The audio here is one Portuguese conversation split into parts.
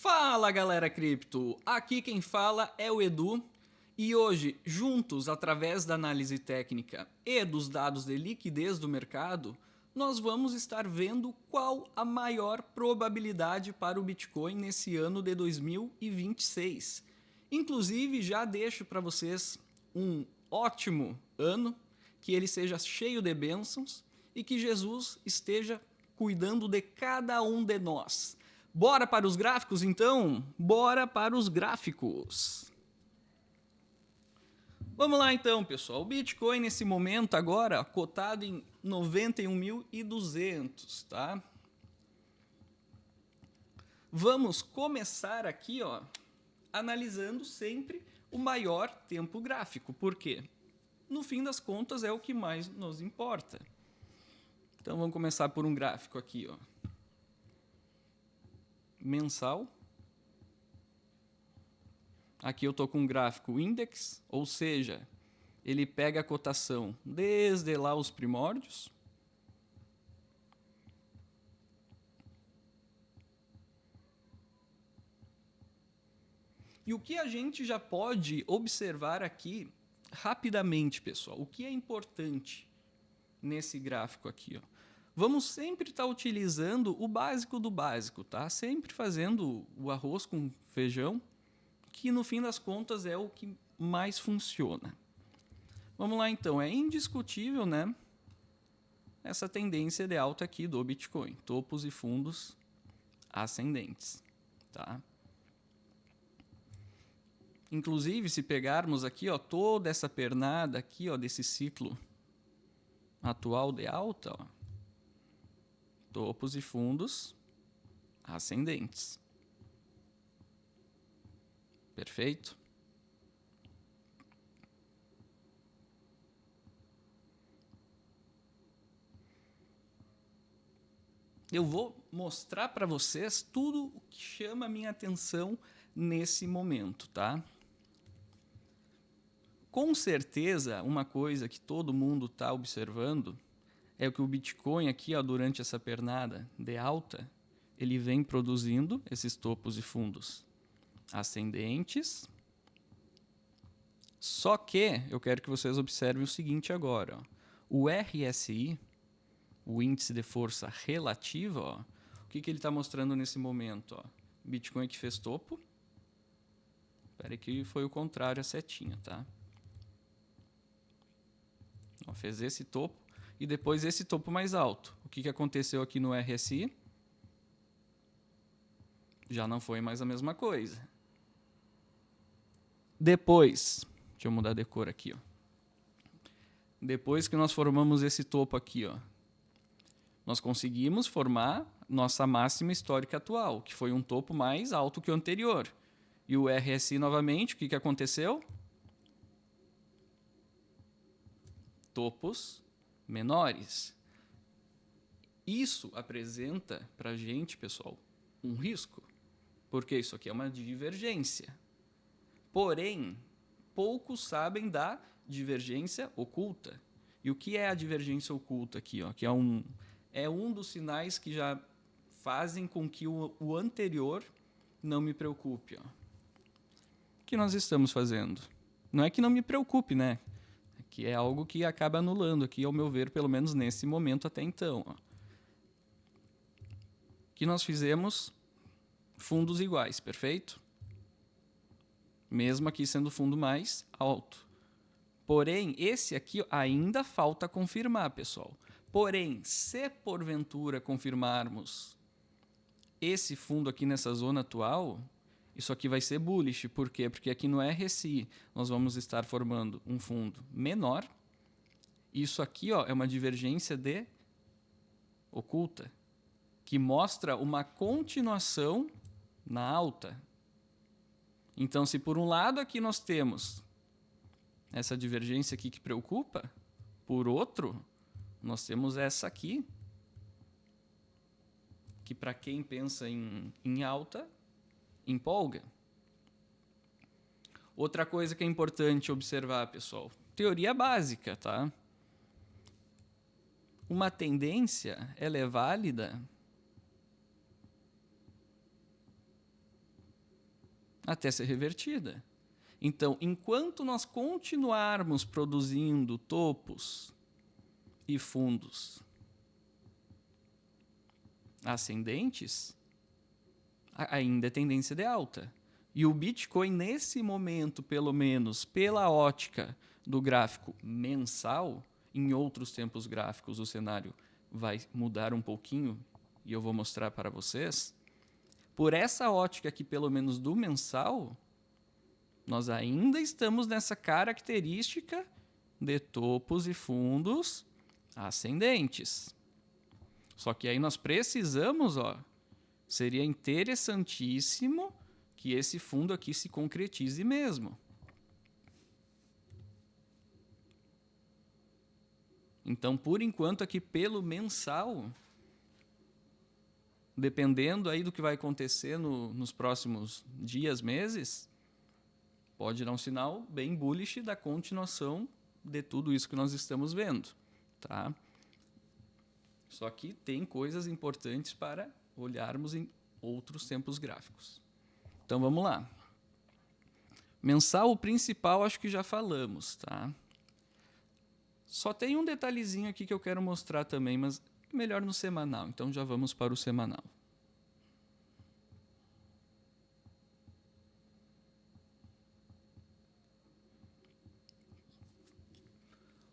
Fala galera cripto, aqui quem fala é o Edu e hoje, juntos através da análise técnica e dos dados de liquidez do mercado, nós vamos estar vendo qual a maior probabilidade para o Bitcoin nesse ano de 2026. Inclusive já deixo para vocês um ótimo ano, que ele seja cheio de bênçãos e que Jesus esteja cuidando de cada um de nós. Bora para os gráficos, então? Bora para os gráficos. Vamos lá, então, pessoal. O Bitcoin, nesse momento, agora, cotado em 91.200, tá? Vamos começar aqui, ó, analisando sempre o maior tempo gráfico. Por quê? No fim das contas, é o que mais nos importa. Então, vamos começar por um gráfico aqui, ó. Mensal. Aqui eu estou com um gráfico index, ou seja, ele pega a cotação desde lá os primórdios. E o que a gente já pode observar aqui rapidamente, pessoal, o que é importante nesse gráfico aqui, ó. Vamos sempre estar utilizando o básico do básico, tá? Sempre fazendo o arroz com feijão, que no fim das contas é o que mais funciona. Vamos lá então, é indiscutível, né, essa tendência de alta aqui do Bitcoin, topos e fundos ascendentes, tá? Inclusive, se pegarmos aqui, ó, toda essa pernada aqui, ó, desse ciclo atual de alta, ó, topos e fundos ascendentes. Perfeito? Eu vou mostrar para vocês tudo o que chama a minha atenção nesse momento, tá? Com certeza, uma coisa que todo mundo está observando é que o Bitcoin aqui, ó, durante essa pernada de alta, ele vem produzindo esses topos e fundos ascendentes. Só que eu quero que vocês observem o seguinte agora, ó. O RSI, o índice de força relativa, ó, o que ele está mostrando nesse momento? Ó? Bitcoin que fez topo. Espera aí que foi o contrário a setinha, tá? Ó, fez esse topo e depois esse topo mais alto. O que aconteceu aqui no RSI? Já não foi mais a mesma coisa. Depois, deixa eu mudar de cor aqui, ó. Depois que nós formamos esse topo aqui, ó, nós conseguimos formar nossa máxima histórica atual, que foi um topo mais alto que o anterior. E o RSI novamente, o que aconteceu? Topos menores. Isso apresenta para a gente, pessoal, um risco, porque isso aqui é uma divergência. Porém, poucos sabem da divergência oculta. E o que é a divergência oculta aqui? Ó? Que é um dos sinais que já fazem com que o anterior não me preocupe. Ó. O que nós estamos fazendo? Não é que não me preocupe, né? Que é algo que acaba anulando aqui, ao meu ver, pelo menos nesse momento até então. Ó. Que nós fizemos fundos iguais, perfeito? Mesmo aqui sendo o fundo mais alto. Porém, esse aqui ainda falta confirmar, pessoal. Porém, se porventura confirmarmos esse fundo aqui nessa zona atual, isso aqui vai ser bullish. Por quê? Porque aqui no RSI nós vamos estar formando um fundo menor. Isso aqui, ó, é uma divergência de oculta, que mostra uma continuação na alta. Então, se por um lado aqui nós temos essa divergência aqui que preocupa, por outro, nós temos essa aqui, que para quem pensa em alta, empolga. Outra coisa que é importante observar, pessoal, teoria básica, tá? Uma tendência, ela é válida até ser revertida. Então, enquanto nós continuarmos produzindo topos e fundos ascendentes, ainda é tendência de alta. E o Bitcoin, nesse momento, pelo menos pela ótica do gráfico mensal, em outros tempos gráficos o cenário vai mudar um pouquinho, e eu vou mostrar para vocês. Por essa ótica aqui, pelo menos do mensal, nós ainda estamos nessa característica de topos e fundos ascendentes. Só que aí nós precisamos, seria interessantíssimo que esse fundo aqui se concretize mesmo. Então, por enquanto, aqui pelo mensal, dependendo aí do que vai acontecer nos próximos dias, meses, pode dar um sinal bem bullish da continuação de tudo isso que nós estamos vendo, tá? Só que tem coisas importantes para olharmos em outros tempos gráficos. Então, vamos lá. Mensal, o principal, acho que já falamos, tá? Só tem um detalhezinho aqui que eu quero mostrar também, mas melhor no semanal. Então, já vamos para o semanal.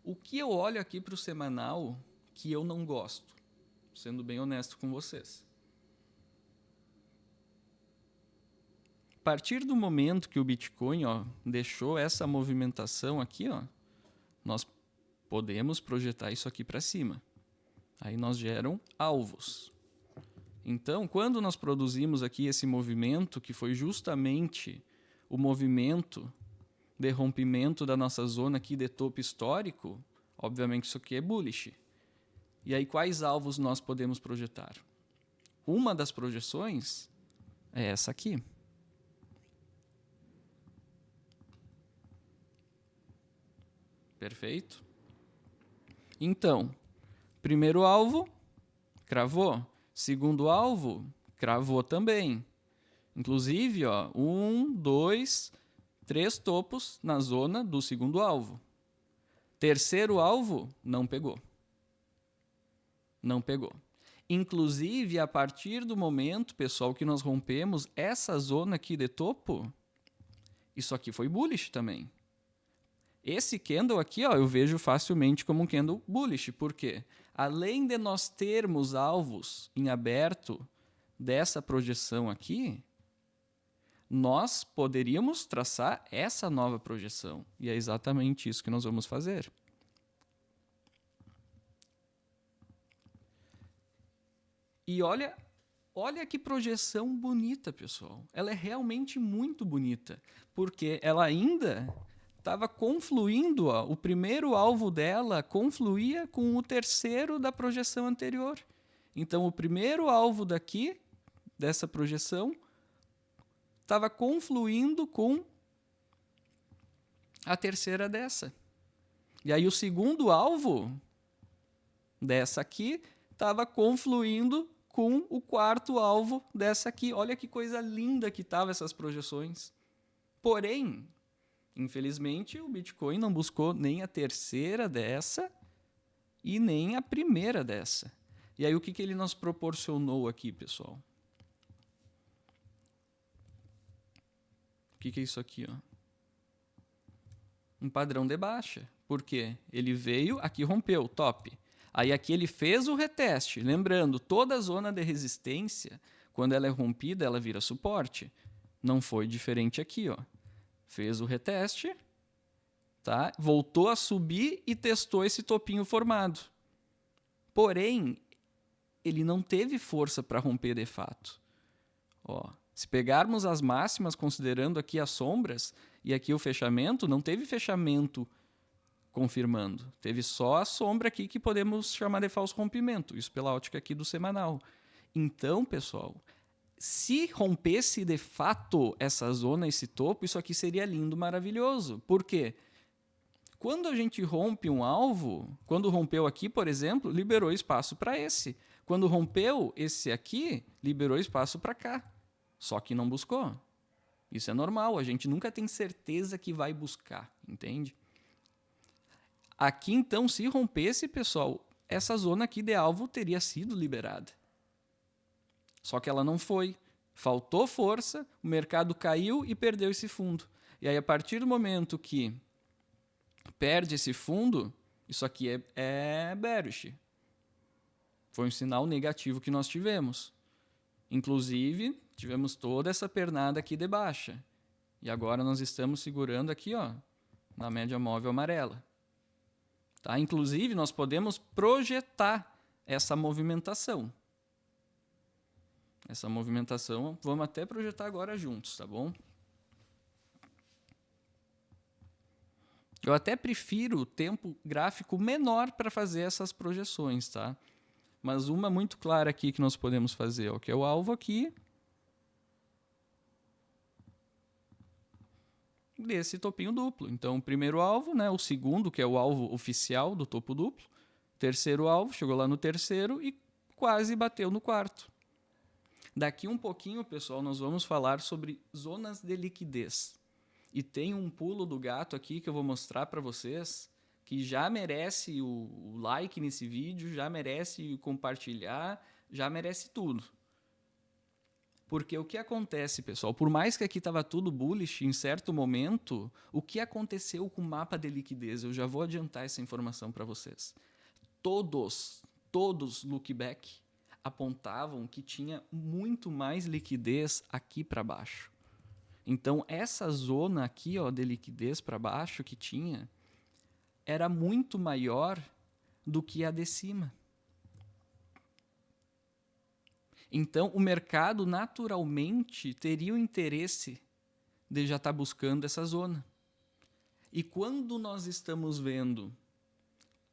O que eu olho aqui para o semanal que eu não gosto, sendo bem honesto com vocês. A partir do momento que o Bitcoin deixou essa movimentação aqui, nós podemos projetar isso aqui para cima. Aí nós geram alvos. Então, quando nós produzimos aqui esse movimento, que foi justamente o movimento de rompimento da nossa zona aqui de topo histórico, obviamente isso aqui é bullish. E aí quais alvos nós podemos projetar? Uma das projeções é essa aqui. Perfeito? Então, primeiro alvo, cravou. Segundo alvo, cravou também. Inclusive, 1, 2, 3 topos na zona do segundo alvo. Terceiro alvo, não pegou. Não pegou. Inclusive, a partir do momento, pessoal, que nós rompemos essa zona aqui de topo, isso aqui foi bullish também. Esse candle aqui, eu vejo facilmente como um candle bullish. Por quê? Além de nós termos alvos em aberto dessa projeção aqui, nós poderíamos traçar essa nova projeção. E é exatamente isso que nós vamos fazer. E olha que projeção bonita, pessoal. Ela é realmente muito bonita, porque ela ainda estava confluindo, o primeiro alvo dela confluía com o terceiro da projeção anterior. Então, o primeiro alvo daqui, dessa projeção, estava confluindo com a terceira dessa. E aí o segundo alvo dessa aqui estava confluindo com o quarto alvo dessa aqui. Olha que coisa linda que estavam essas projeções. Porém, infelizmente, o Bitcoin não buscou nem a terceira dessa e nem a primeira dessa. E aí o que ele nos proporcionou aqui, pessoal? O que é isso aqui? Um padrão de baixa. Por quê? Ele veio, aqui rompeu, top. Aí aqui ele fez o reteste. Lembrando, toda zona de resistência, quando ela é rompida, ela vira suporte. Não foi diferente aqui. Fez o reteste, tá? Voltou a subir e testou esse topinho formado. Porém, ele não teve força para romper de fato. Se pegarmos as máximas, considerando aqui as sombras e aqui o fechamento, não teve fechamento confirmando. Teve só a sombra aqui que podemos chamar de falso rompimento. Isso pela ótica aqui do semanal. Então, pessoal, se rompesse de fato essa zona, esse topo, isso aqui seria lindo, maravilhoso. Por quê? Quando a gente rompe um alvo, quando rompeu aqui, por exemplo, liberou espaço para esse. Quando rompeu esse aqui, liberou espaço para cá. Só que não buscou. Isso é normal, a gente nunca tem certeza que vai buscar, entende? Aqui, então, se rompesse, pessoal, essa zona aqui de alvo teria sido liberada. Só que ela não foi. Faltou força, o mercado caiu e perdeu esse fundo. E aí, a partir do momento que perde esse fundo, isso aqui é bearish. Foi um sinal negativo que nós tivemos. Inclusive, tivemos toda essa pernada aqui de baixa. E agora nós estamos segurando aqui, ó, na média móvel amarela. Tá? Inclusive, nós podemos projetar essa movimentação. Essa movimentação, vamos até projetar agora juntos, tá bom? Eu até prefiro o tempo gráfico menor para fazer essas projeções, tá? Mas uma muito clara aqui que nós podemos fazer, ó, que é o alvo aqui desse topinho duplo. Então, o primeiro alvo, né, o segundo, que é o alvo oficial do topo duplo, terceiro alvo, chegou lá no terceiro e quase bateu no quarto. Daqui um pouquinho, pessoal, nós vamos falar sobre zonas de liquidez. E tem um pulo do gato aqui que eu vou mostrar para vocês, que já merece o like nesse vídeo, já merece compartilhar, já merece tudo. Porque o que acontece, pessoal, por mais que aqui estava tudo bullish, em certo momento, o que aconteceu com o mapa de liquidez? Eu já vou adiantar essa informação para vocês. Todos look back apontavam que tinha muito mais liquidez aqui para baixo. Então, essa zona aqui, ó, de liquidez para baixo que tinha, era muito maior do que a de cima. Então, o mercado naturalmente teria o interesse de já estar buscando essa zona. E quando nós estamos vendo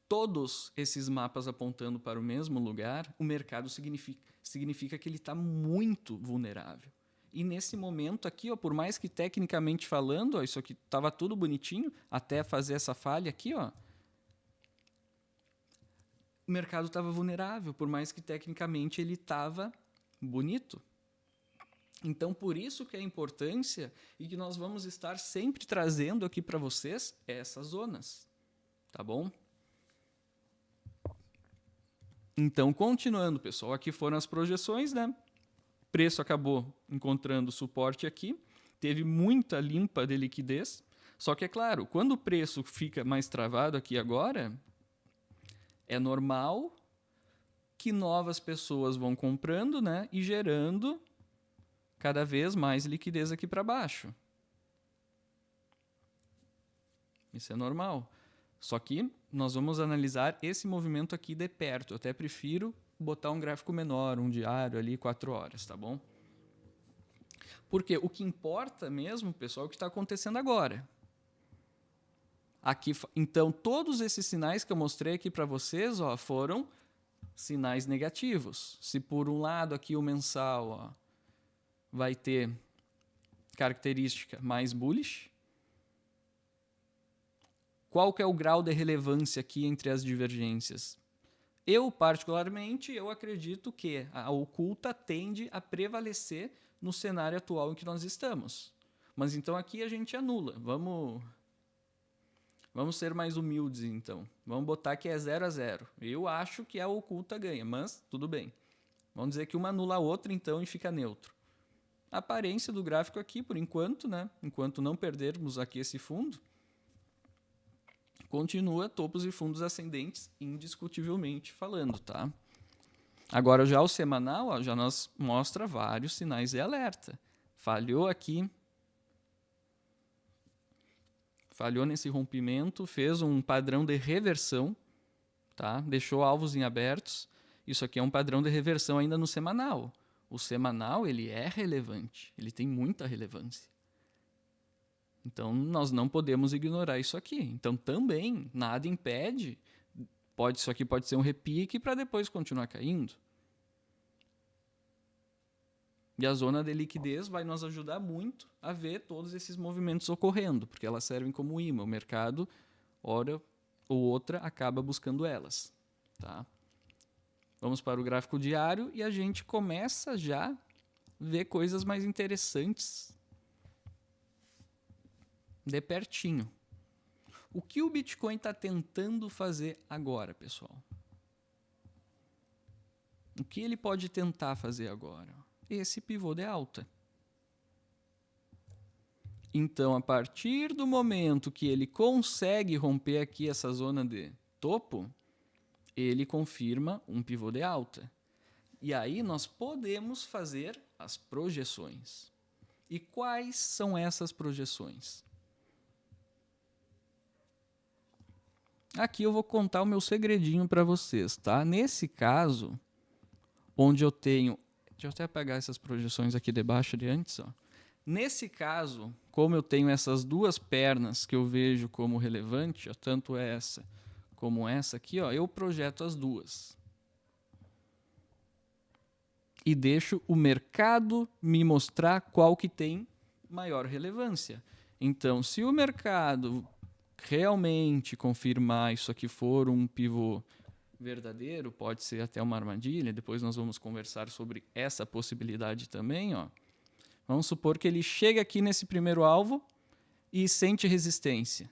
todos esses mapas apontando para o mesmo lugar, o mercado significa que ele está muito vulnerável. E nesse momento aqui, ó, por mais que tecnicamente falando, ó, isso aqui estava tudo bonitinho, até fazer essa falha aqui, ó, o mercado estava vulnerável, por mais que tecnicamente ele estava bonito. Então, por isso que a importância e que nós vamos estar sempre trazendo aqui para vocês essas zonas, tá bom? Então, continuando, pessoal, aqui foram as projeções, né? O preço acabou encontrando suporte aqui, teve muita limpa de liquidez, só que é claro, quando o preço fica mais travado aqui agora, é normal que novas pessoas vão comprando, né, e gerando cada vez mais liquidez aqui para baixo. Isso é normal. Só que nós vamos analisar esse movimento aqui de perto. Eu até prefiro botar um gráfico menor, um diário ali, 4 horas, tá bom? Porque o que importa mesmo, pessoal, é o que está acontecendo agora. Aqui, então, todos esses sinais que eu mostrei aqui para vocês, ó, foram sinais negativos. Se por um lado aqui o mensal, ó, vai ter característica mais bullish, qual que é o grau de relevância aqui entre as divergências? Eu, particularmente, eu acredito que a oculta tende a prevalecer no cenário atual em que nós estamos. Mas então aqui a gente anula. Vamos ser mais humildes, então. Vamos botar que é 0 a 0. Eu acho que a oculta ganha, mas tudo bem. Vamos dizer que uma anula a outra, então, e fica neutro. A aparência do gráfico aqui, por enquanto, né? Enquanto não perdermos aqui esse fundo, continua topos e fundos ascendentes, indiscutivelmente falando, tá? Agora, já o semanal, ó, já nos mostra vários sinais de alerta. Falhou aqui. Falhou nesse rompimento, fez um padrão de reversão, tá? Deixou alvos em abertos. Isso aqui é um padrão de reversão ainda no semanal. O semanal, ele é relevante, ele tem muita relevância. Então, nós não podemos ignorar isso aqui. Então, também, nada impede, isso aqui pode ser um repique para depois continuar caindo. E a zona de liquidez vai nos ajudar muito a ver todos esses movimentos ocorrendo, porque elas servem como imã. O mercado, hora ou outra, acaba buscando elas. Tá? Vamos para o gráfico diário e a gente começa já a ver coisas mais interessantes de pertinho. O que o Bitcoin está tentando fazer agora, pessoal? O que ele pode tentar fazer agora? Esse pivô de alta. Então, a partir do momento que ele consegue romper aqui essa zona de topo, ele confirma um pivô de alta. E aí nós podemos fazer as projeções. E quais são essas projeções? Aqui eu vou contar o meu segredinho para vocês, tá? Nesse caso, onde eu tenho... Deixa eu até apagar essas projeções aqui debaixo de antes, ó. Nesse caso, como eu tenho essas duas pernas que eu vejo como relevante, ó, tanto essa como essa aqui, ó, eu projeto as duas. E deixo o mercado me mostrar qual que tem maior relevância. Então, se o mercado realmente confirmar isso aqui for um pivô verdadeiro, pode ser até uma armadilha, depois nós vamos conversar sobre essa possibilidade também, ó. Vamos supor que ele chega aqui nesse primeiro alvo e sente resistência.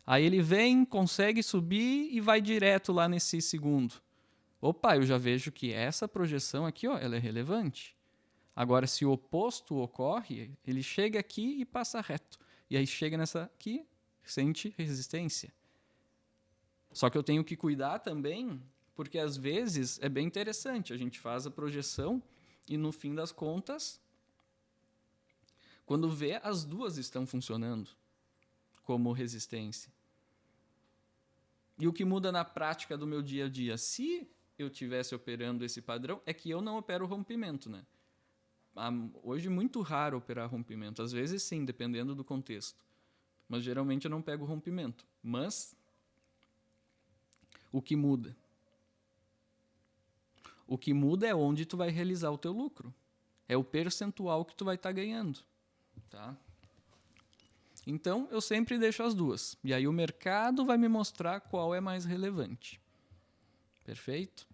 Aí ele vem, consegue subir e vai direto lá nesse segundo. Opa, eu já vejo que essa projeção aqui, ó, ela é relevante. Agora, se o oposto ocorre, ele chega aqui e passa reto. E aí chega nessa aqui, sente resistência. Só que eu tenho que cuidar também, porque às vezes é bem interessante. A gente faz a projeção e no fim das contas, quando vê, as duas estão funcionando como resistência. E o que muda na prática do meu dia a dia? Se eu estivesse operando esse padrão, é que eu não opero rompimento, né? Hoje é muito raro operar rompimento. Às vezes sim, dependendo do contexto. Mas geralmente eu não pego rompimento. Mas o que muda? O que muda é onde tu vai realizar o teu lucro. É o percentual que tu vai estar ganhando. Tá? Então, eu sempre deixo as duas. E aí o mercado vai me mostrar qual é mais relevante. Perfeito?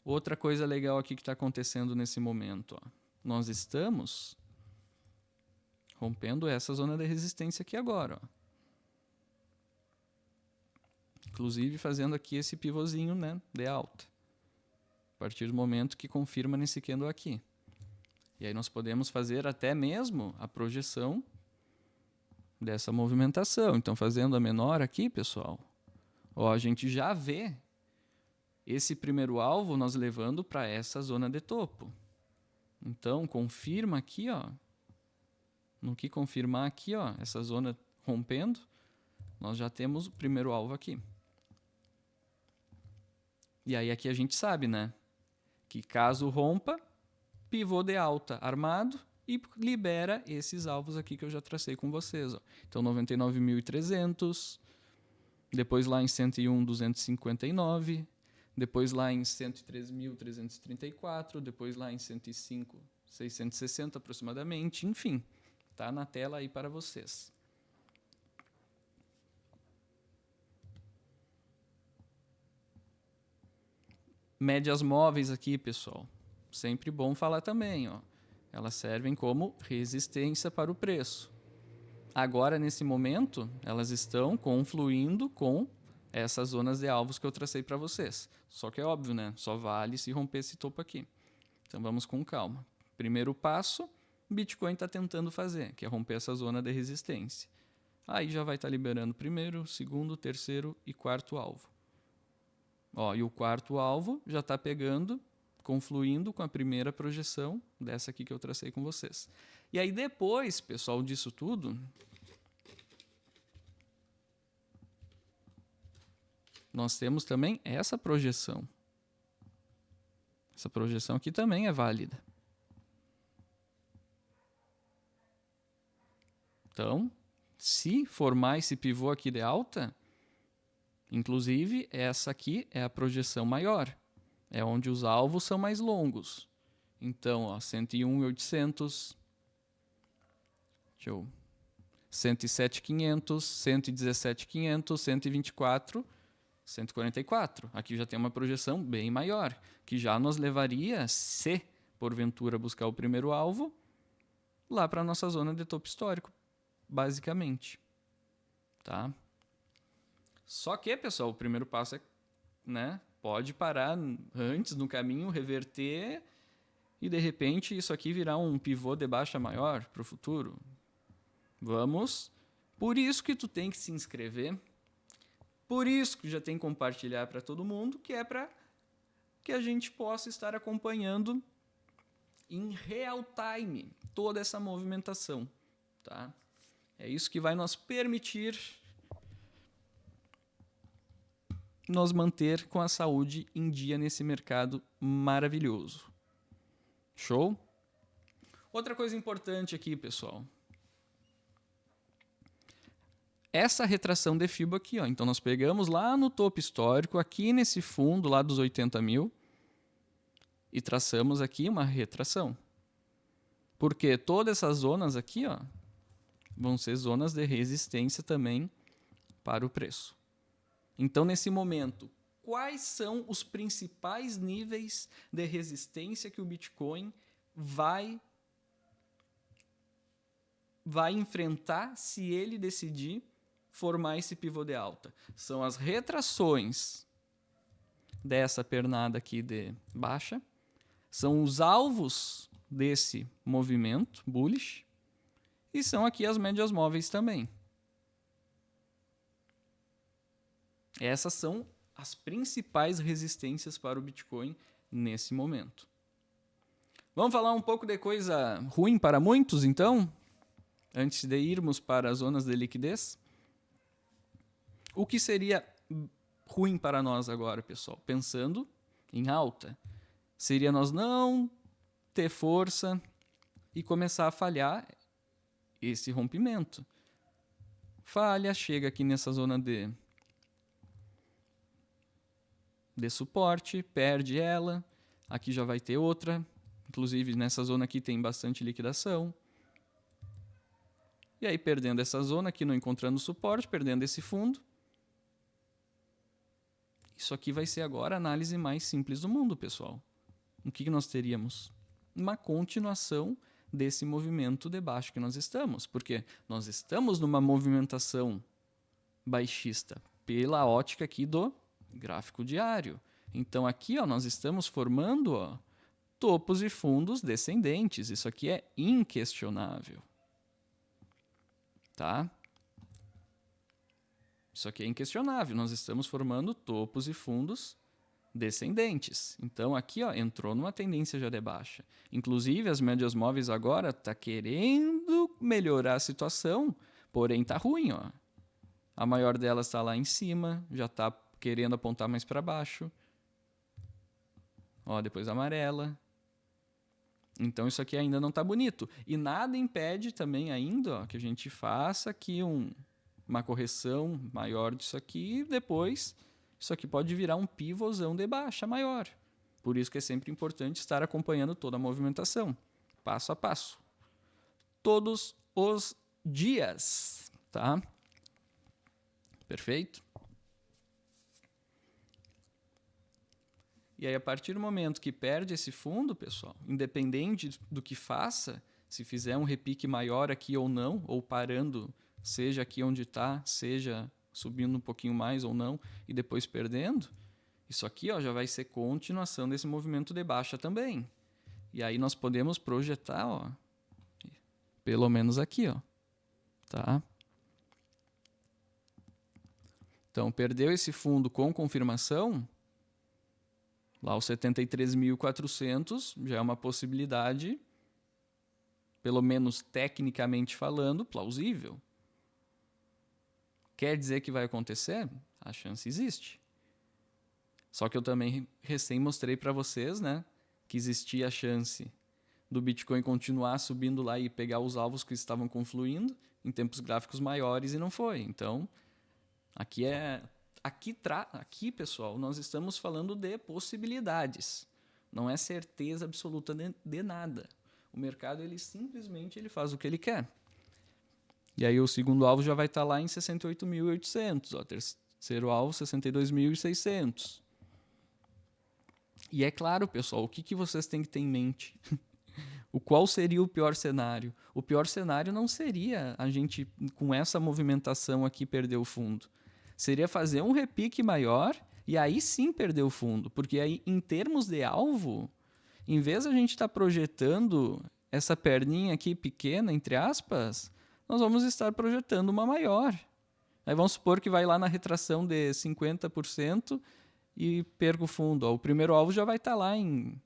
Outra coisa legal aqui que está acontecendo nesse momento. Ó. Nós estamos rompendo essa zona de resistência aqui agora. Ó. Inclusive fazendo aqui esse pivôzinho, né, de alta. A partir do momento que confirma nesse candle aqui. E aí nós podemos fazer até mesmo a projeção dessa movimentação. Então, fazendo a menor aqui, pessoal, ó, a gente já vê esse primeiro alvo nós levando para essa zona de topo. Então, confirma aqui, ó, no que confirmar aqui, ó, essa zona rompendo, nós já temos o primeiro alvo aqui. E aí aqui a gente sabe, né, que caso rompa, pivô de alta armado e libera esses alvos aqui que eu já tracei com vocês. Ó. Então, 99.300, depois lá em 101.259, depois lá em 103.334, depois lá em 105.660 aproximadamente, enfim, tá na tela aí para vocês. Médias móveis aqui, pessoal. Sempre bom falar também, ó. Elas servem como resistência para o preço. Agora, nesse momento, elas estão confluindo com essas zonas de alvos que eu tracei para vocês. Só que é óbvio, né? Só vale se romper esse topo aqui. Então, vamos com calma. Primeiro passo, o Bitcoin está tentando fazer, que é romper essa zona de resistência. Aí já vai estar liberando primeiro, segundo, terceiro e quarto alvo. Ó, e o quarto alvo já está pegando, confluindo com a primeira projeção dessa aqui que eu tracei com vocês. E aí depois, pessoal, disso tudo, nós temos também essa projeção. Essa projeção aqui também é válida. Então, se formar esse pivô aqui de alta, inclusive essa aqui é a projeção maior. É onde os alvos são mais longos. Então, ó, 101.800, 107.500, 117.500, 124, 144. Aqui já tem uma projeção bem maior, que já nos levaria, se porventura, buscar o primeiro alvo, lá para a nossa zona de topo histórico, basicamente. Tá? Só que, pessoal, o primeiro passo é, né, pode parar antes no caminho, reverter e, de repente, isso aqui virar um pivô de baixa maior para o futuro. Vamos. Por isso que tu tem que se inscrever. Por isso que já tem que compartilhar para todo mundo, que é para que a gente possa estar acompanhando em real time toda essa movimentação. Tá? É isso que vai nos permitir nos manter com a saúde em dia nesse mercado maravilhoso. Show? Outra coisa importante aqui, pessoal. Essa retração de FIBO aqui, ó. Então, nós pegamos lá no topo histórico, aqui nesse fundo lá dos 80 mil, e traçamos aqui uma retração. Porque todas essas zonas aqui, ó, vão ser zonas de resistência também para o preço. Então, nesse momento, quais são os principais níveis de resistência que o Bitcoin vai enfrentar se ele decidir formar esse pivô de alta? São as retrações dessa pernada aqui de baixa, são os alvos desse movimento bullish e são aqui as médias móveis também. Essas são as principais resistências para o Bitcoin nesse momento. Vamos falar um pouco de coisa ruim para muitos, então? Antes de irmos para as zonas de liquidez. O que seria ruim para nós agora, pessoal? Pensando em alta. Seria nós não ter força e começar a falhar esse rompimento. Falha, chega aqui nessa zona de suporte, perde ela, aqui já vai ter outra, inclusive nessa zona aqui tem bastante liquidação. E aí, perdendo essa zona aqui, não encontrando suporte, perdendo esse fundo. Isso aqui vai ser agora a análise mais simples do mundo, pessoal. O que nós teríamos? Uma continuação desse movimento de baixo que nós estamos, porque nós estamos numa movimentação baixista pela ótica aqui do gráfico diário. Então aqui, ó, nós estamos formando, ó, topos e fundos descendentes. Isso aqui é inquestionável. Tá? Isso aqui é inquestionável. Nós estamos formando topos e fundos descendentes. Então aqui, ó, entrou numa tendência já de baixa. Inclusive as médias móveis agora tá querendo melhorar a situação, porém tá ruim, ó. A maior delas está lá em cima, já está querendo apontar mais para baixo. Ó, depois a amarela. Então isso aqui ainda não está bonito. E nada impede também ainda, ó, que a gente faça aqui uma correção maior disso aqui e depois isso aqui pode virar um pivôzão de baixa maior. Por isso que é sempre importante estar acompanhando toda a movimentação, passo a passo. Todos os dias, tá? Perfeito? E aí, a partir do momento que perde esse fundo, pessoal, independente do que faça, se fizer um repique maior aqui ou não, ou parando, seja aqui onde está, seja subindo um pouquinho mais ou não, e depois perdendo, isso aqui, ó, já vai ser continuação desse movimento de baixa também. E aí nós podemos projetar, ó, pelo menos aqui, ó, tá? Então, perdeu esse fundo com confirmação, lá os 73.400 já é uma possibilidade, pelo menos tecnicamente falando, plausível. Quer dizer que vai acontecer? A chance existe. Só que eu também recém mostrei para vocês, né, que existia a chance do Bitcoin continuar subindo lá e pegar os alvos que estavam confluindo em tempos gráficos maiores e não foi. Então, aqui, pessoal, nós estamos falando de possibilidades. Não é certeza absoluta de nada. O mercado ele simplesmente faz o que ele quer. E aí o segundo alvo já vai estar lá em 68.800, o terceiro alvo 62.600. E é claro, pessoal, o que vocês têm que ter em mente? Qual seria o pior cenário? O pior cenário não seria a gente, com essa movimentação aqui, perder o fundo. Seria fazer um repique maior e aí sim perder o fundo. Porque aí, em termos de alvo, em vez de a gente estar projetando essa perninha aqui pequena, entre aspas, nós vamos estar projetando uma maior. Aí vamos supor que vai lá na retração de 50% e perca o fundo. Ó, o primeiro alvo já vai estar lá em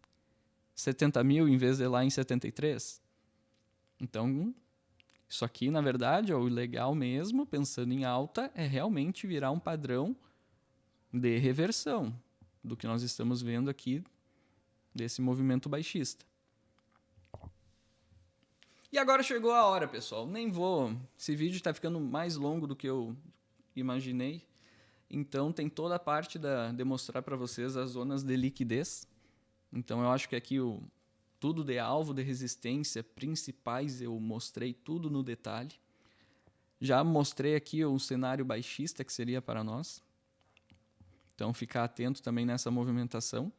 70 mil em vez de lá em 73. Então, isso aqui, na verdade, ó, o legal mesmo, pensando em alta, é realmente virar um padrão de reversão do que nós estamos vendo aqui desse movimento baixista. E agora chegou a hora, pessoal. Nem vou... Esse vídeo está ficando mais longo do que eu imaginei. Então, tem toda a parte de mostrar para vocês as zonas de liquidez. Então, eu acho que aqui tudo de alvo, de resistência, principais, eu mostrei tudo no detalhe. Já mostrei aqui o cenário baixista que seria para nós. Então, ficar atento também nessa movimentação.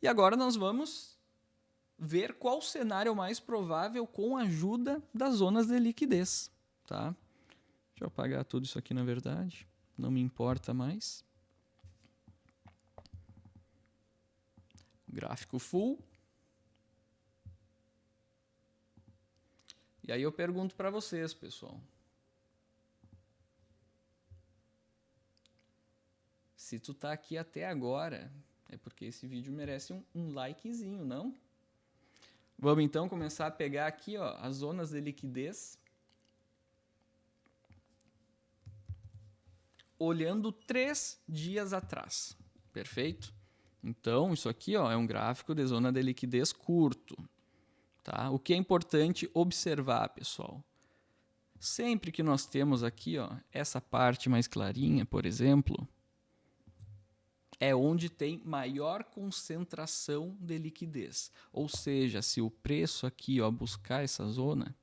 E agora nós vamos ver qual cenário é o mais provável com a ajuda das zonas de liquidez. Tá? Deixa eu apagar tudo isso aqui, na verdade. Não me importa mais. Gráfico full. E aí eu pergunto para vocês, pessoal. Se tu tá aqui até agora, é porque esse vídeo merece um likezinho, não? Vamos então começar a pegar aqui, ó, as zonas de liquidez. Olhando 3 dias atrás. Perfeito? Então, isso aqui, ó, é um gráfico de zona de liquidez curto. Tá? O que é importante observar, pessoal? Sempre que nós temos aqui, ó, essa parte mais clarinha, por exemplo, é onde tem maior concentração de liquidez. Ou seja, se o preço aqui, ó, buscar essa zona,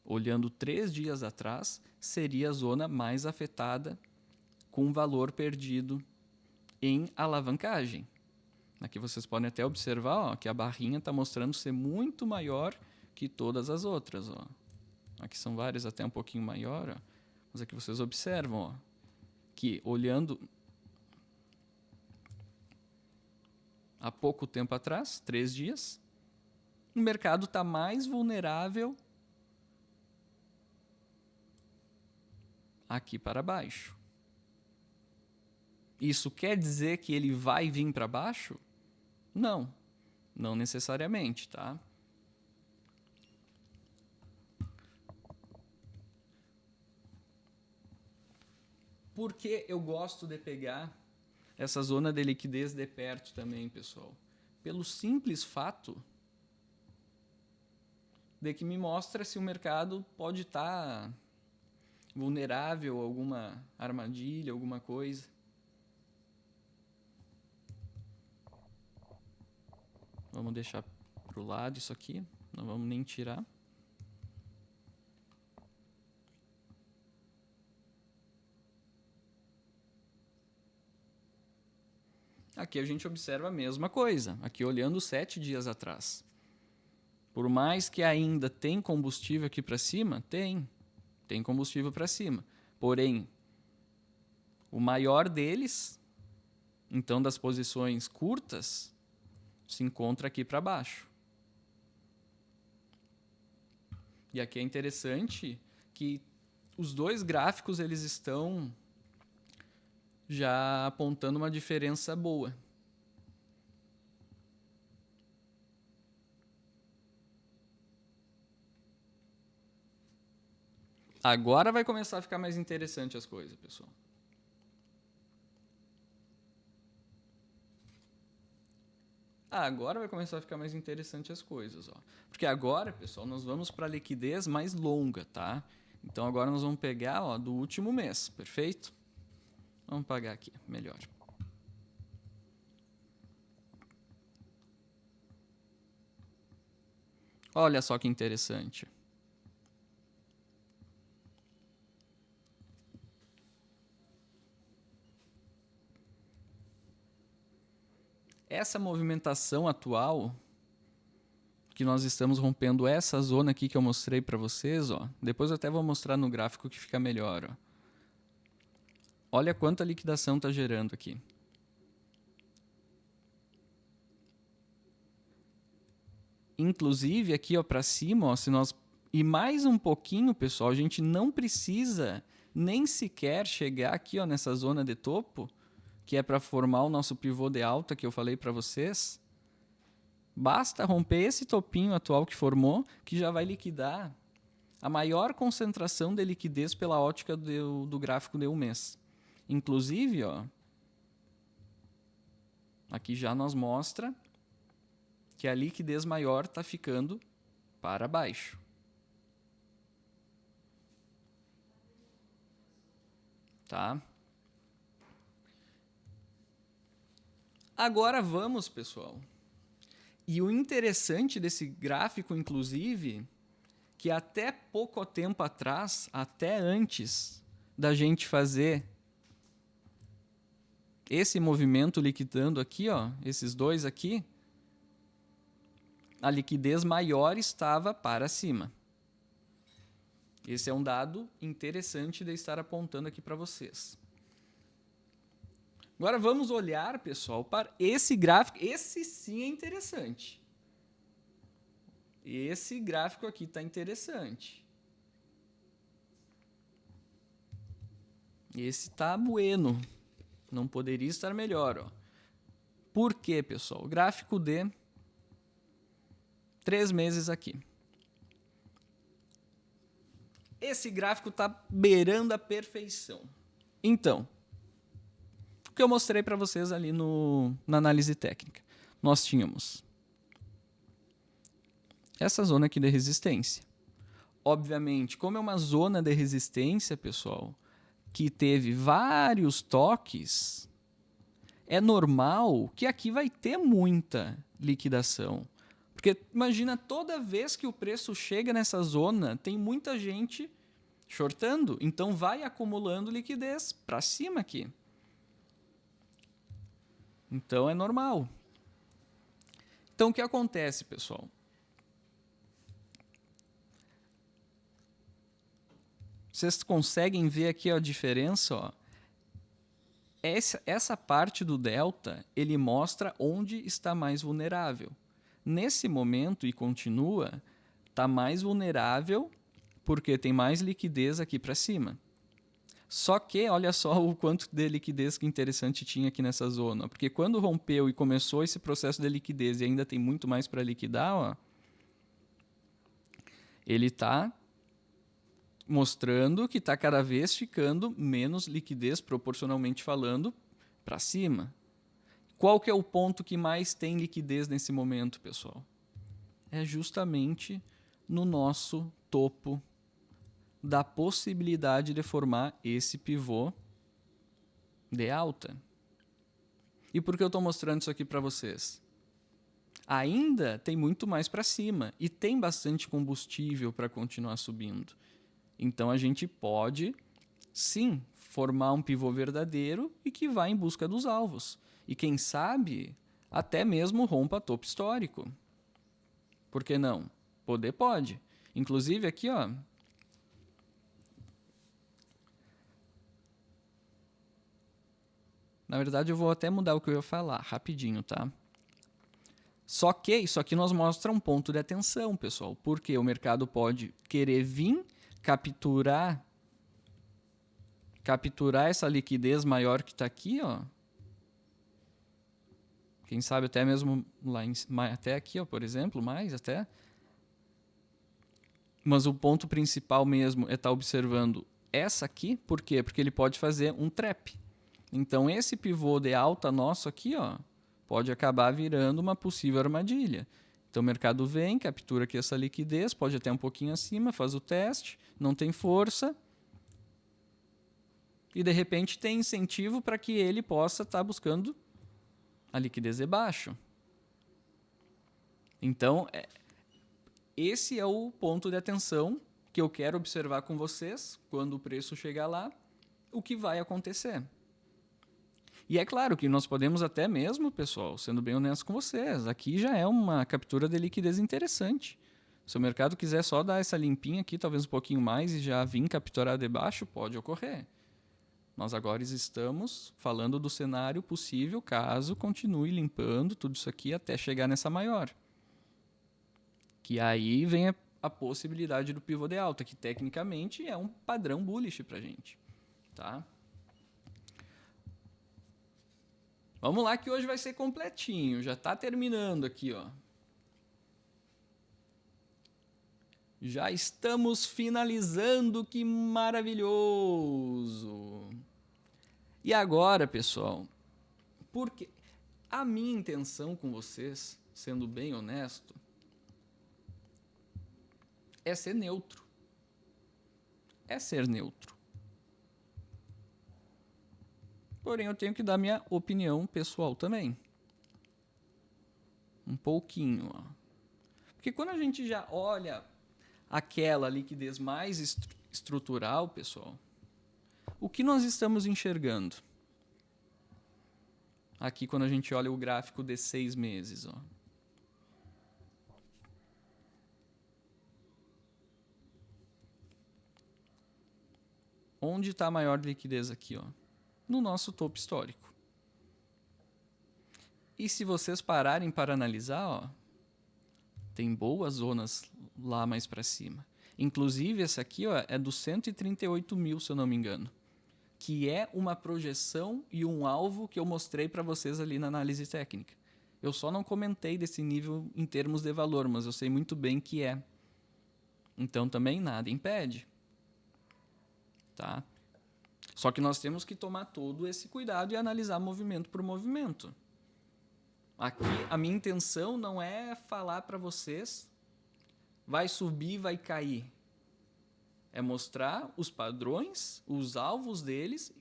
olhando 3 dias atrás, seria a zona mais afetada com valor perdido em alavancagem. Aqui vocês podem até observar, ó, que a barrinha está mostrando ser muito maior que todas as outras. Ó. Aqui são várias até um pouquinho maior, ó. Mas aqui vocês observam, ó, que olhando há pouco tempo atrás, 3 dias, o mercado está mais vulnerável aqui para baixo. Isso quer dizer que ele vai vir para baixo? Não, não necessariamente, tá? Por que eu gosto de pegar essa zona de liquidez de perto também, pessoal? Pelo simples fato de que me mostra se o mercado pode estar vulnerável a alguma armadilha, alguma coisa. Vamos deixar para o lado isso aqui, não vamos nem tirar. Aqui a gente observa a mesma coisa, aqui olhando 7 dias atrás. Por mais que ainda tem combustível aqui para cima, tem combustível para cima. Porém, o maior deles, então das posições curtas, se encontra aqui para baixo. E aqui é interessante que os dois gráficos eles estão já apontando uma diferença boa. Agora vai começar a ficar mais interessante as coisas, pessoal. Agora vai começar a ficar mais interessante as coisas, ó. Porque agora, pessoal, nós vamos para a liquidez mais longa, tá? Então agora nós vamos pegar, ó, do último mês, perfeito? Vamos pagar aqui, melhor. Olha só que interessante. essa movimentação atual, que nós estamos rompendo essa zona aqui que eu mostrei para vocês, ó, depois eu até vou mostrar no gráfico que fica melhor. Ó. Olha quanta liquidação está gerando aqui. Inclusive, aqui para cima, ó, se nós ir mais um pouquinho, pessoal, a gente não precisa nem sequer chegar aqui ó, nessa zona de topo, que é para formar o nosso pivô de alta que eu falei para vocês. Basta romper esse topinho atual que formou, que já vai liquidar a maior concentração de liquidez pela ótica do gráfico de um mês. Inclusive, ó, aqui já nos mostra que a liquidez maior está ficando para baixo. Tá? Agora vamos, pessoal. E o interessante desse gráfico, inclusive, que até pouco tempo atrás, até antes da gente fazer esse movimento liquidando aqui, ó, esses dois aqui, a liquidez maior estava para cima. Esse é um dado interessante de estar apontando aqui para vocês. Agora vamos olhar, pessoal, para esse gráfico. Esse sim é interessante. Esse gráfico aqui está interessante. Esse está bueno. Não poderia estar melhor. Ó. Por quê, pessoal? Gráfico de 3 meses aqui. Esse gráfico está beirando a perfeição. Então, o que eu mostrei para vocês ali na análise técnica. Nós tínhamos essa zona aqui de resistência. Obviamente, como é uma zona de resistência, pessoal, que teve vários toques, é normal que aqui vai ter muita liquidação. Porque imagina, toda vez que o preço chega nessa zona, tem muita gente shortando, então vai acumulando liquidez para cima aqui. Então é normal. Então o que acontece, pessoal? Vocês conseguem ver aqui ó, a diferença? Ó. Essa parte do delta, ele mostra onde está mais vulnerável. Nesse momento, e continua, está mais vulnerável porque tem mais liquidez aqui para cima. Só que, olha só o quanto de liquidez que interessante tinha aqui nessa zona. Porque quando rompeu e começou esse processo de liquidez e ainda tem muito mais para liquidar, ó, ele está mostrando que está cada vez ficando menos liquidez, proporcionalmente falando, para cima. Qual que é o ponto que mais tem liquidez nesse momento, pessoal? É justamente no nosso topo da possibilidade de formar esse pivô de alta. E por que eu estou mostrando isso aqui para vocês? Ainda tem muito mais para cima e tem bastante combustível para continuar subindo. Então a gente pode, sim, formar um pivô verdadeiro e que vá em busca dos alvos. E quem sabe, até mesmo rompa topo histórico. Por que não? Poder pode. Inclusive aqui, ó, na verdade, eu vou até mudar o que eu ia falar, rapidinho, tá? Só que isso aqui nos mostra um ponto de atenção, pessoal. Porque o mercado pode querer vir capturar essa liquidez maior que está aqui, ó. Quem sabe até mesmo lá até aqui, ó, por exemplo, mais até. Mas o ponto principal mesmo é estar observando essa aqui. Por quê? Porque ele pode fazer um trap. Então, esse pivô de alta nosso aqui, ó, pode acabar virando uma possível armadilha. Então, o mercado vem, captura aqui essa liquidez, pode até um pouquinho acima, faz o teste, não tem força. E, de repente, tem incentivo para que ele possa estar buscando a liquidez de baixo. Então, esse é o ponto de atenção que eu quero observar com vocês, quando o preço chegar lá, o que vai acontecer. E é claro que nós podemos até mesmo, pessoal, sendo bem honesto com vocês, aqui já é uma captura de liquidez interessante. Se o mercado quiser só dar essa limpinha aqui, talvez um pouquinho mais, e já vir capturar debaixo, pode ocorrer. Nós agora estamos falando do cenário possível caso continue limpando tudo isso aqui até chegar nessa maior. Que aí vem a possibilidade do pivô de alta, que tecnicamente é um padrão bullish para a gente. Tá? Vamos lá que hoje vai ser completinho, já está terminando aqui, ó. Já estamos finalizando, que maravilhoso! E agora, pessoal, porque a minha intenção com vocês, sendo bem honesto, é ser neutro. É ser neutro. Porém, eu tenho que dar minha opinião pessoal também. Um pouquinho, ó. Porque quando a gente já olha aquela liquidez mais estrutural, pessoal, o que nós estamos enxergando? Aqui, quando a gente olha o gráfico de 6 meses, ó. Onde está a maior liquidez aqui, ó? No nosso topo histórico. E se vocês pararem para analisar, ó, tem boas zonas lá mais para cima. Inclusive, essa aqui, ó, é dos 138 mil, se eu não me engano. Que é uma projeção e um alvo que eu mostrei para vocês ali na análise técnica. Eu só não comentei desse nível em termos de valor, mas eu sei muito bem que é. Então, também nada impede. Tá? Só que nós temos que tomar todo esse cuidado e analisar movimento por movimento. Aqui, a minha intenção não é falar para vocês vai subir, vai cair. É mostrar os padrões, os alvos deles,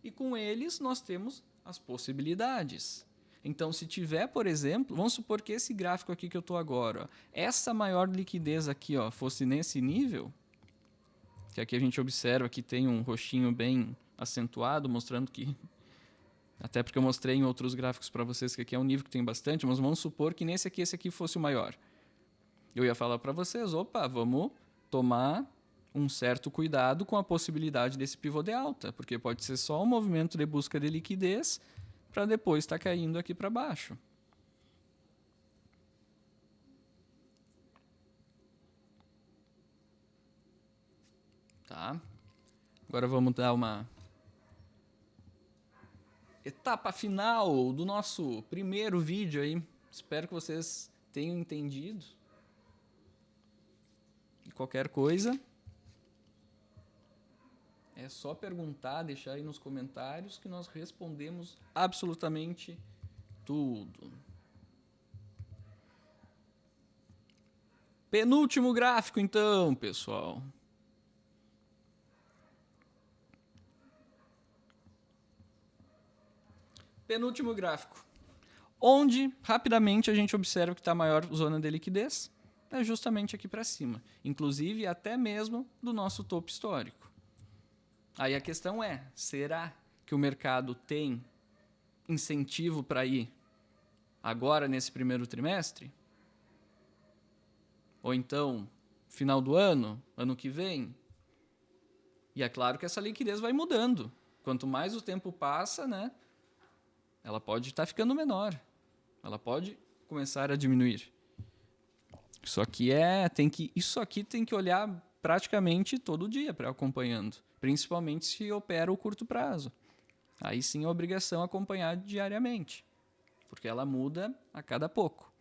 e com eles nós temos as possibilidades. Então, se tiver, por exemplo, vamos supor que esse gráfico aqui que eu estou agora, ó, essa maior liquidez aqui, ó, fosse nesse nível, que aqui a gente observa que tem um roxinho bem acentuado, mostrando que, até porque eu mostrei em outros gráficos para vocês que aqui é um nível que tem bastante, mas vamos supor que nesse aqui, esse aqui fosse o maior. Eu ia falar para vocês, opa, vamos tomar um certo cuidado com a possibilidade desse pivô de alta, porque pode ser só um movimento de busca de liquidez para depois estar caindo aqui para baixo. Tá? Agora vamos dar uma etapa final do nosso primeiro vídeo aí. Espero que vocês tenham entendido. E qualquer coisa, é só perguntar, deixar aí nos comentários que nós respondemos absolutamente tudo. Penúltimo gráfico, então, pessoal. Penúltimo gráfico. Onde, rapidamente, a gente observa que está a maior zona de liquidez é justamente aqui para cima. Inclusive, até mesmo do nosso topo histórico. Aí a questão é, será que o mercado tem incentivo para ir agora nesse primeiro trimestre? Ou então, final do ano, ano que vem? E é claro que essa liquidez vai mudando. Quanto mais o tempo passa, né, ela pode estar ficando menor. Ela pode começar a diminuir. Isso aqui tem que olhar praticamente todo dia para acompanhando, principalmente se opera o curto prazo. Aí sim é obrigação acompanhar diariamente, porque ela muda a cada pouco.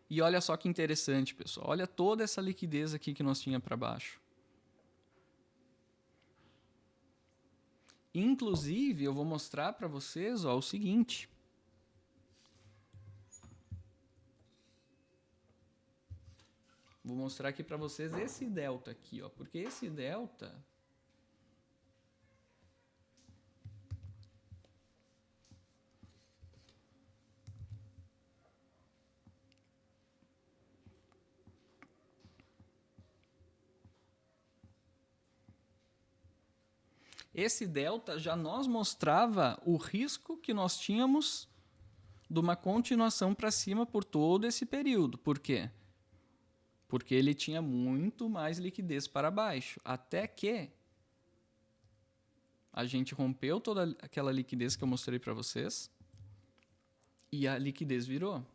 E olha só que interessante, pessoal. Olha toda essa liquidez aqui que nós tínhamos para baixo. Inclusive, eu vou mostrar para vocês, ó, o seguinte. Vou mostrar aqui para vocês esse delta aqui, ó, porque esse delta Esse delta já nos mostrava o risco que nós tínhamos de uma continuação para cima por todo esse período. Por quê? Porque ele tinha muito mais liquidez para baixo, até que a gente rompeu toda aquela liquidez que eu mostrei para vocês e a liquidez virou.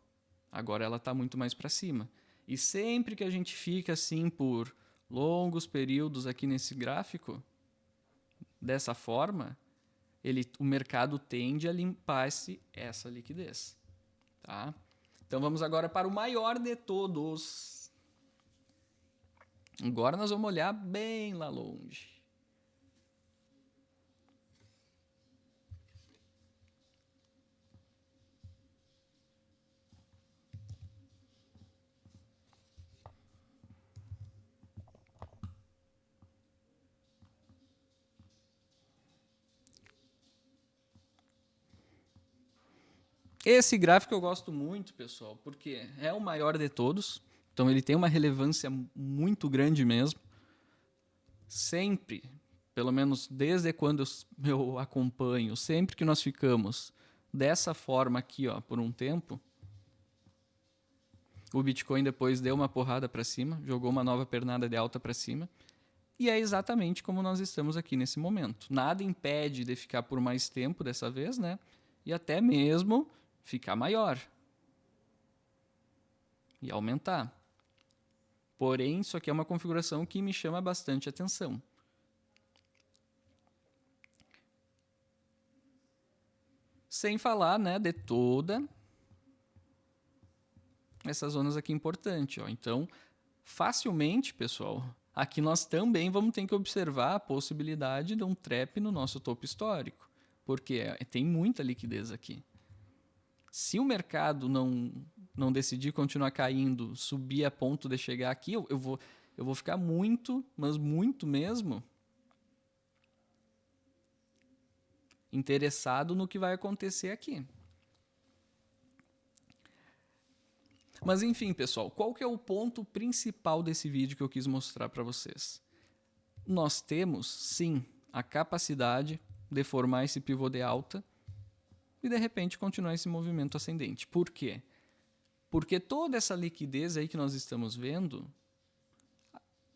Agora ela está muito mais para cima. E sempre que a gente fica assim por longos períodos aqui nesse gráfico, dessa forma, o mercado tende a limpar essa liquidez. Tá? Então vamos agora para o maior de todos. Agora nós vamos olhar bem lá longe. Esse gráfico eu gosto muito, pessoal, porque é o maior de todos. Então ele tem uma relevância muito grande mesmo. Sempre, pelo menos desde quando eu acompanho, sempre que nós ficamos dessa forma aqui, ó, por um tempo, o Bitcoin depois deu uma porrada para cima, jogou uma nova pernada de alta para cima. E é exatamente como nós estamos aqui nesse momento. Nada impede de ficar por mais tempo dessa vez, né? E até mesmo ficar maior e aumentar. Porém, isso aqui é uma configuração que me chama bastante atenção. Sem falar, né, de toda essas zonas aqui importantes. Ó. Então, facilmente, pessoal, aqui nós também vamos ter que observar a possibilidade de um trap no nosso topo histórico, porque tem muita liquidez aqui. Se o mercado não decidir continuar caindo, subir a ponto de chegar aqui, eu vou ficar muito, mas muito mesmo, interessado no que vai acontecer aqui. Mas enfim, pessoal, qual que é o ponto principal desse vídeo que eu quis mostrar para vocês? Nós temos, sim, a capacidade de formar esse pivô de alta e, de repente, continuar esse movimento ascendente. Por quê? Porque toda essa liquidez aí que nós estamos vendo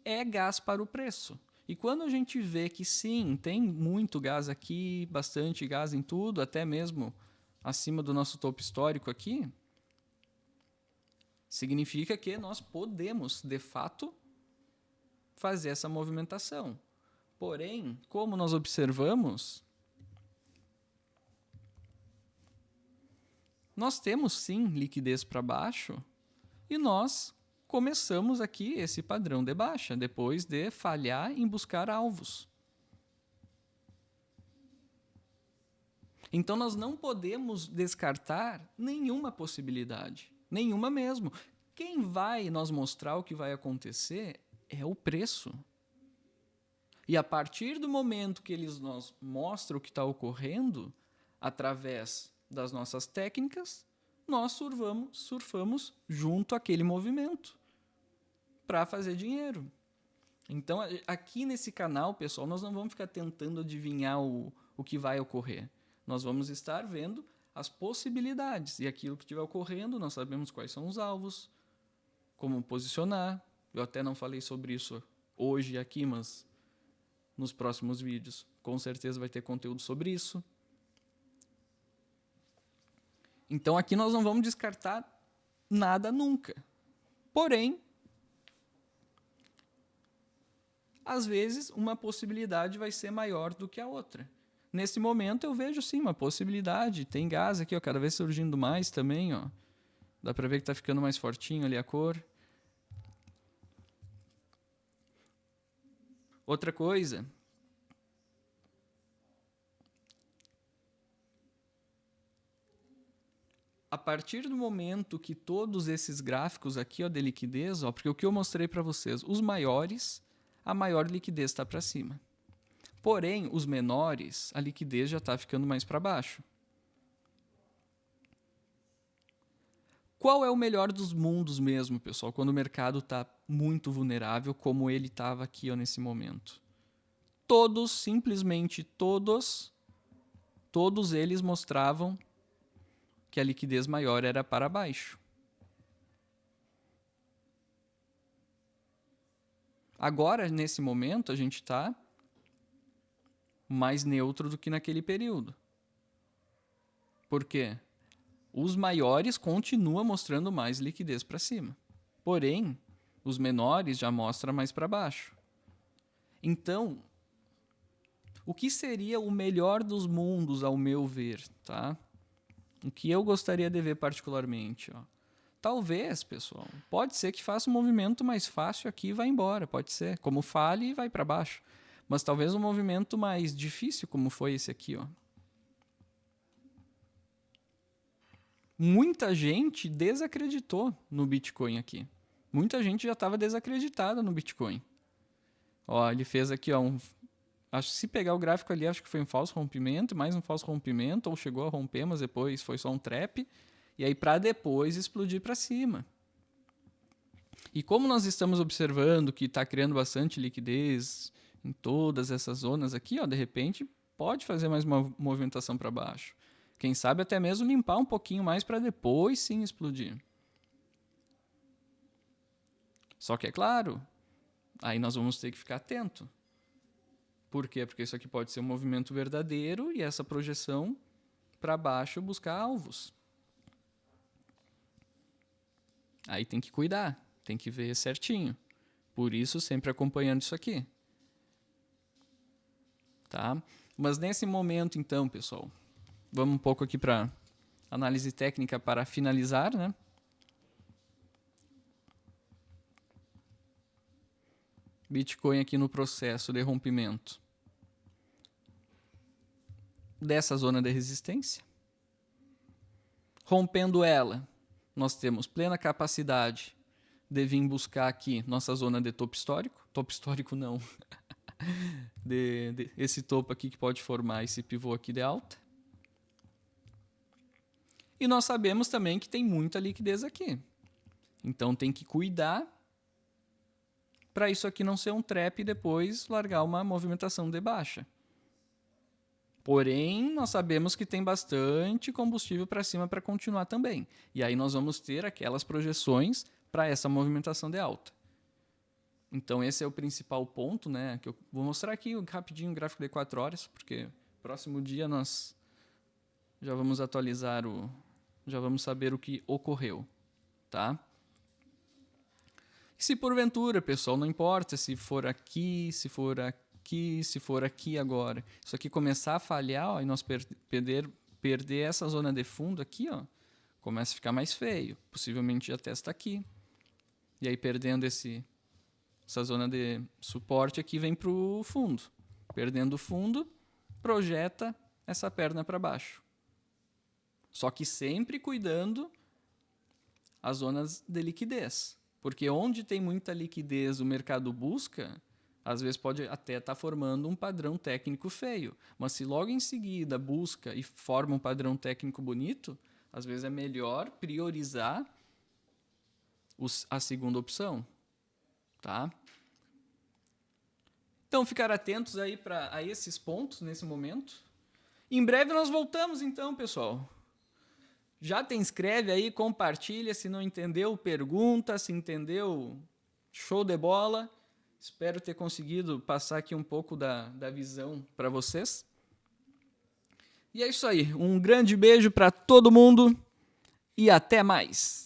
é gás para o preço. E quando a gente vê que sim, tem muito gás aqui, bastante gás em tudo, até mesmo acima do nosso topo histórico aqui, significa que nós podemos, de fato, fazer essa movimentação. Porém, como nós observamos, nós temos sim liquidez para baixo e nós começamos aqui esse padrão de baixa, depois de falhar em buscar alvos. Então, nós não podemos descartar nenhuma possibilidade, nenhuma mesmo. Quem vai nos mostrar o que vai acontecer é o preço. E a partir do momento que eles nos mostram o que está ocorrendo, através das nossas técnicas, nós surfamos junto àquele movimento para fazer dinheiro. Então, aqui nesse canal, pessoal, nós não vamos ficar tentando adivinhar o que vai ocorrer. Nós vamos estar vendo as possibilidades. E aquilo que estiver ocorrendo, nós sabemos quais são os alvos, como posicionar. Eu até não falei sobre isso hoje aqui, mas nos próximos vídeos com certeza vai ter conteúdo sobre isso. Então aqui nós não vamos descartar nada nunca. Porém, às vezes uma possibilidade vai ser maior do que a outra. Nesse momento eu vejo sim uma possibilidade. Tem gás aqui, ó, cada vez surgindo mais também. Ó. Dá para ver que está ficando mais fortinho ali a cor. Outra coisa. A partir do momento que todos esses gráficos aqui, ó, de liquidez, ó, porque o que eu mostrei para vocês, os maiores, a maior liquidez está para cima. Porém, os menores, a liquidez já está ficando mais para baixo. Qual é o melhor dos mundos mesmo, pessoal, quando o mercado está muito vulnerável, como ele estava aqui ó, nesse momento? todos, simplesmente todos eles mostravam que a liquidez maior era para baixo. Agora, nesse momento, a gente está mais neutro do que naquele período. Por quê? Os maiores continuam mostrando mais liquidez para cima. Porém, os menores já mostram mais para baixo. Então, o que seria o melhor dos mundos, ao meu ver? Tá? O que eu gostaria de ver particularmente? Ó. Talvez, pessoal, pode ser que faça um movimento mais fácil aqui e vá embora, pode ser. Como fale e vai para baixo. Mas talvez um movimento mais difícil, como foi esse aqui. Ó. Muita gente desacreditou no Bitcoin aqui. Muita gente já estava desacreditada no Bitcoin. Ó, ele fez aqui, ó, acho que se pegar o gráfico ali, acho que foi um falso rompimento, mais um falso rompimento, ou chegou a romper, mas depois foi só um trap. E aí para depois explodir para cima. E como nós estamos observando que está criando bastante liquidez em todas essas zonas aqui, ó, de repente pode fazer mais uma movimentação para baixo. Quem sabe até mesmo limpar um pouquinho mais para depois sim explodir. Só que é claro, aí nós vamos ter que ficar atento. Por quê? Porque isso aqui pode ser um movimento verdadeiro e essa projeção para baixo buscar alvos. Aí tem que cuidar, tem que ver certinho. Por isso, sempre acompanhando isso aqui. Tá? Mas nesse momento, então, pessoal, vamos um pouco aqui para análise técnica para finalizar, né? Bitcoin aqui no processo de rompimento dessa zona de resistência. Rompendo ela, nós temos plena capacidade de vir buscar aqui nossa zona de topo histórico. Topo histórico não. Esse topo aqui que pode formar esse pivô aqui de alta. E nós sabemos também que tem muita liquidez aqui. Então tem que cuidar para isso aqui não ser um trap e depois largar uma movimentação de baixa. Porém, nós sabemos que tem bastante combustível para cima para continuar também. E aí nós vamos ter aquelas projeções para essa movimentação de alta. Então esse é o principal ponto, né? Que eu vou mostrar aqui rapidinho o gráfico de 4 horas, porque próximo dia nós já vamos atualizar já vamos saber o que ocorreu, tá? Se porventura, pessoal, não importa se for aqui, se for aqui agora, isso aqui começar a falhar, ó, e nós perder essa zona de fundo aqui, ó, começa a ficar mais feio. Possivelmente já testa aqui. E aí perdendo essa zona de suporte aqui vem para o fundo. Perdendo o fundo, projeta essa perna para baixo. Só que sempre cuidando as zonas de liquidez. Porque onde tem muita liquidez o mercado busca, às vezes pode até estar formando um padrão técnico feio. Mas se logo em seguida busca e forma um padrão técnico bonito, às vezes é melhor priorizar a segunda opção. Tá? Então, ficar atentos aí a esses pontos nesse momento. Em breve nós voltamos então, pessoal. Já te inscreve aí, compartilha, se não entendeu, pergunta, se entendeu, show de bola. Espero ter conseguido passar aqui um pouco da visão para vocês. E é isso aí, um grande beijo para todo mundo e até mais!